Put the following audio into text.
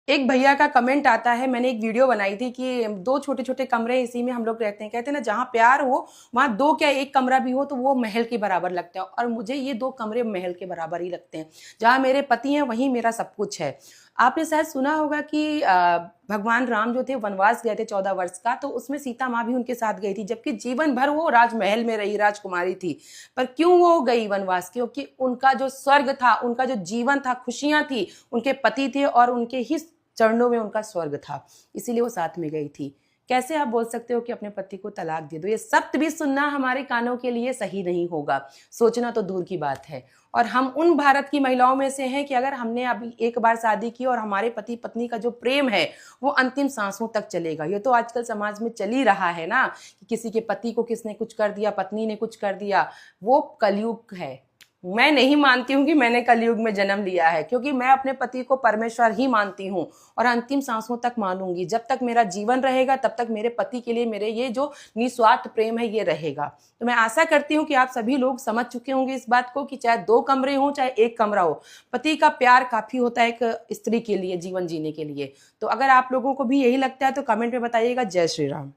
एक भैया का कमेंट आता है, मैंने एक वीडियो बनाई थी कि 2 छोटे-छोटे कमरे हैं, इसी में हम लोग रहते हैं। कहते हैं ना जहाँ प्यार हो, वहाँ 2 क्या 1 कमरा भी हो तो वो महल के बराबर लगता है और मुझे ये 2 कमरे महल के बराबर ही लगते हैं। जहाँ मेरे पति हैं वहीं मेरा सब कुछ है। आपने शायद सुना होगा कि भगवान राम जो थे वनवास गए थे 14 वर्ष का, तो उसमें सीता माँ भी उनके साथ गई थी, जबकि जीवन भर वो राजमहल में रही, राजकुमारी थी। पर क्यों वो गई वनवास? क्योंकि उनका जो स्वर्ग था, उनका जो जीवन था, खुशियाँ थी, उनके पति थे और उनके ही चरणों में उनका स्वर्ग था, इसीलिए वो साथ में गई थी। कैसे आप बोल सकते हो कि अपने पति को तलाक दे दो? ये सत्य भी सुनना हमारे कानों के लिए सही नहीं होगा, सोचना तो दूर की बात है। और हम उन भारत की महिलाओं में से हैं कि अगर हमने अभी एक बार शादी की और हमारे पति पत्नी का जो प्रेम है वो अंतिम सांसों तक चलेगा। ये तो आजकल समाज में चल ही रहा है ना कि किसी के पति को किसने कुछ कर दिया, पत्नी ने कुछ कर दिया, वो कलयुग है। मैं नहीं मानती हूँ कि मैंने कलयुग में जन्म लिया है, क्योंकि मैं अपने पति को परमेश्वर ही मानती हूँ और अंतिम सांसों तक मानूंगी। जब तक मेरा जीवन रहेगा तब तक मेरे पति के लिए मेरे ये जो निस्वार्थ प्रेम है ये रहेगा। तो मैं आशा करती हूँ कि आप सभी लोग समझ चुके होंगे इस बात को कि चाहे 2 कमरे हों चाहे 1 कमरा हो, पति का प्यार काफी होता है एक स्त्री के लिए जीवन जीने के लिए। तो अगर आप लोगों को भी यही लगता है तो कमेंट में बताइएगा। जय श्री राम।